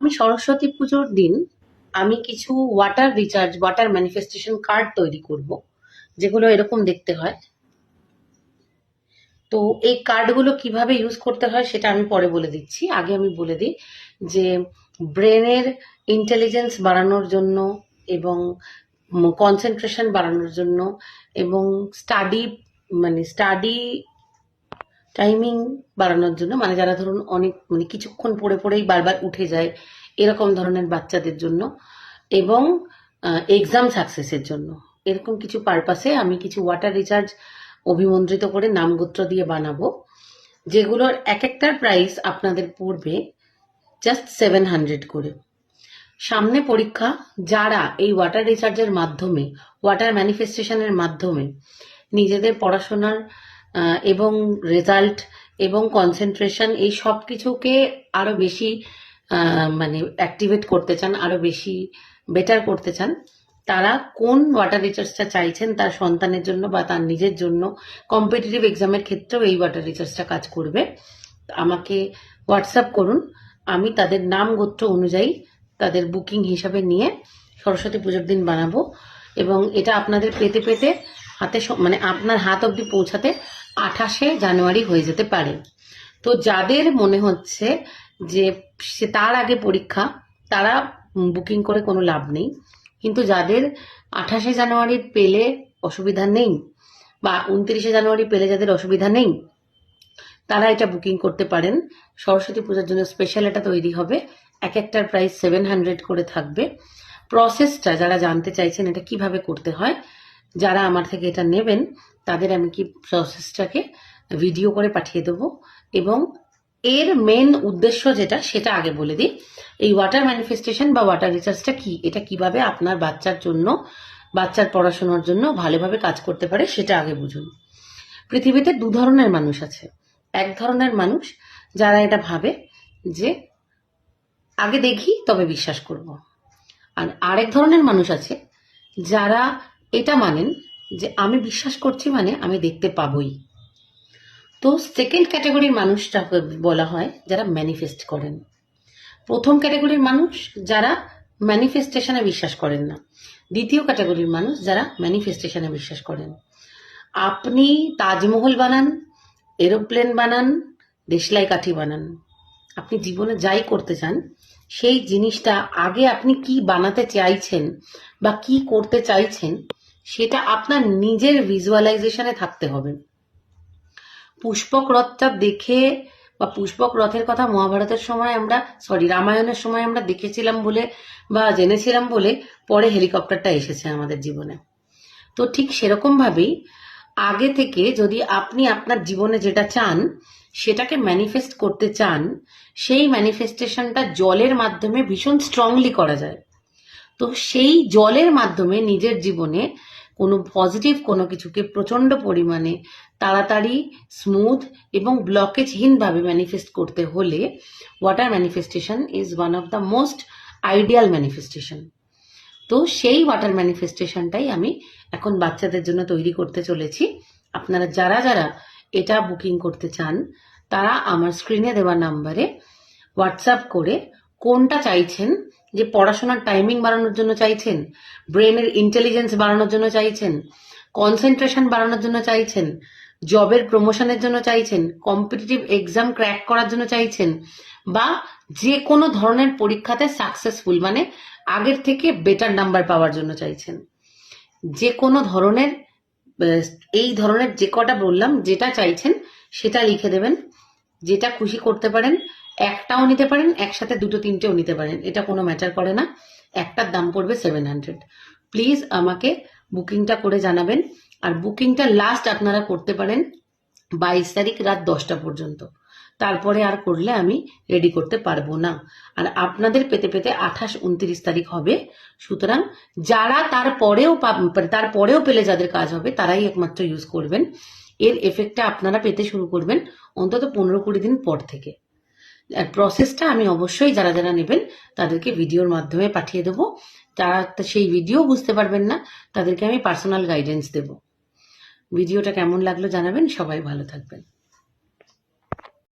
আমি সরস্বতী পুজোর দিন আমি কিছু ওয়াটার ম্যানিফেস্টেশন কার্ড তৈরি করব, যেগুলো এরকম দেখতে হয়। তো এই কার্ডগুলো কিভাবে ইউজ করতে হয় সেটা আমি পরে বলে দিচ্ছি। আগে আমি বলে দিই যে ব্রেনের ইন্টেলিজেন্স বাড়ানোর জন্য এবং কনসেন্ট্রেশন বাড়ানোর জন্য এবং স্টাডি টাইমিং বাড়ানোর জন্য, মানে যারা ধরুন অনেক কিছুক্ষণ পড়ে পড়েই বারবার উঠে যায় এরকম ধরনের বাচ্চাদের জন্য, এবং এক্সাম সাকসেসের জন্য, এরকম কিছু পারপাসে আমি কিছু ওয়াটার রিচার্জ অভিমন্ত্রিত করে নামগোত্র দিয়ে বানাবো, যেগুলোর এক একটার প্রাইস আপনাদের পড়বে জাস্ট 700 করে। সামনে পরীক্ষা, যারা এই ওয়াটার রিচার্জের মাধ্যমে, ওয়াটার ম্যানিফেস্টেশনের মাধ্যমে নিজেদের পড়াশোনার এবং রেজাল্ট এবং কনসেন্ট্রেশন এই সব কিছুকে আরো বেশি অ্যাক্টিভেট করতে চান, আরো বেশি বেটার করতে চান, তারা কোন ওয়াটার রিচার্জটা চাইছেন তার সন্তানের জন্য বা তার নিজের জন্য, কম্পিটিটিভ এক্সামের ক্ষেত্রেও এই ওয়াটার রিচার্জটা কাজ করবে, আমাকে হোয়াটসঅ্যাপ করুন। আমি তাদের নাম গোত্র অনুযায়ী তাদের বুকিং হিসাবে নিয়ে সরস্বতী পুজোর দিন বানাবো, এবং এটা আপনাদের পেতে পেতে হাতে আপনার হাত অবধি পৌঁছাতে 28শে জানুয়ারি হয়ে যেতে পারে। তো যাদের মনে হচ্ছে যে তার আগে পরীক্ষা, তারা বুকিং করে কোনো লাভ নেই, কিন্তু যাদের 28শে জানুয়ারি পেলে অসুবিধা নেই বা 29শে জানুয়ারি পেলে যাদের অসুবিধা নেই, তারা এটা বুকিং করতে পারেন। সরস্বতী পূজার জন্য স্পেশাল এটা তৈরি হবে, এক একটার প্রাইস 700 করে থাকবে। প্রসেসটা যারা জানতে চাইছেন এটা কিভাবে করতে হয়, যারা আমার থেকে এটা নেবেন তাদের আমি কি প্রসেসটাকে ভিডিও করে পাঠিয়ে দেবো, এবং এর মেন উদ্দেশ্য যেটা সেটা আগে বলে দিই। এই ওয়াটার ম্যানিফেস্টেশন বা ওয়াটার রিচার্জটা কি, এটা কিভাবে আপনার বাচ্চার জন্য, বাচ্চার পড়াশোনার জন্য ভালোভাবে কাজ করতে পারে সেটা আগে বুঝুন। পৃথিবীতে দু ধরনের মানুষ আছে। এক ধরনের মানুষ যারা এটা ভাবে যে আগে দেখি তবে বিশ্বাস করব, আর আরেক ধরনের মানুষ আছে যারা এটা মানেন যে আমি বিশ্বাস করছি মানে আমি দেখতে পাবই। তো সেকেন্ড ক্যাটাগরির মানুষটাকে বলা হয় যারা ম্যানিফেস্ট করেন। প্রথম ক্যাটাগরির মানুষ যারা ম্যানিফেস্টেশনে বিশ্বাস করেন না। দ্বিতীয় ক্যাটাগরির মানুষ যারা ম্যানিফেস্টেশনে বিশ্বাস করেন। আপনি তাজমহল বানান, এরোপ্লেন বানান, দেশলাই কাঠি বানান, আপনি জীবনে যাই করতে চান সেই জিনিসটা আগে আপনি কি বানাতে চাইছেন বা কি করতে চাইছেন সেটা আপনার নিজের ভিজুয়ালাইজেশনে থাকতে হবে। পুষ্পক রথটা দেখে বা পুষ্পক রথের কথা মহাভারতের সময় রামায়ণের সময় আমরা দেখেছিলাম বলে বা জেনেছিলাম বলে পরে হেলিকপ্টারটা এসেছে আমাদের জীবনে। তো ঠিক সেরকম ভাবেই আগে থেকে যদি আপনি আপনার জীবনে যেটা চান সেটাকে ম্যানিফেস্ট করতে চান, সেই ম্যানিফেস্টেশনটা জলের মাধ্যমে ভীষণ স্ট্রংলি করা যায়। তো সেই জলের মাধ্যমে নিজের জীবনে কোনো পজিটিভ কোনো কিছুকে প্রচন্ড পরিমাণে তাড়াতাড়ি, স্মুথ এবং ব্লকেজহীনভাবে ম্যানিফেস্ট করতে হলে water manifestation is one of the most ideal manifestation. তো সেই ওয়াটার ম্যানিফেস্টেশনটাই আমি এখন বাচ্চাদের জন্য তৈরি করতে চলেছি। আপনারা যারা যারা এটা বুকিং করতে চান তারা আমার স্ক্রিনে দেওয়া নাম্বারে হোয়াটসঅ্যাপ করে কোনটা চাইছেন, যে পড়াশোনার টাইমিং বাড়ানোর জন্য চাইছেন, ব্রেনের ইন্টেলিজেন্স বাড়ানোর জন্য চাইছেন, কনসেন্ট্রেশন বাড়ানোর জন্য চাইছেন, জবের প্রমোশনের জন্য চাইছেন, কম্পিটিটিভ এক্সাম ক্র্যাক করার জন্য চাইছেন, বা যে কোনো ধরনের পরীক্ষাতে সাকসেসফুল আগের থেকে বেটার নাম্বার পাওয়ার জন্য চাইছেন, যে কোনো ধরনের এই ধরনের যে কটা বললাম যেটা চাইছেন সেটা লিখে দেবেন। যেটা খুশি করতে পারেন, একটাও নিতে পারেন, একসাথে দুটো তিনটেও নিতে পারেন, এটা কোনো ম্যাটার করে না। একটার দাম পড়বে 700। প্লিজ আমাকে বুকিংটা করে জানাবেন। আর বুকিংটা লাস্ট আপনারা করতে পারেন 22 তারিখ রাত 10টা পর্যন্ত, তারপরে আর করলে আমি রেডি করতে পারবো না। আর আপনাদের পেতে পেতে 28, 29 তারিখ হবে। সুতরাং যারা তারপরেও পেলে যাদের কাজ হবে তারাই একমাত্র ইউজ করবেন। এর এফেক্টটা আপনারা পেতে শুরু করবেন অন্তত 15-20 দিন পর থেকে। আর প্রসেসটা আমি অবশ্যই যারা যারা নেবেন তাদেরকে ভিডিওর মাধ্যমে পাঠিয়ে দেবো। যারা সেই ভিডিও বুঝতে পারবেন না তাদেরকে আমি পার্সোনাল গাইডেন্স দেব। ভিডিওটা কেমন লাগলো জানাবেন। সবাই ভালো থাকবেন।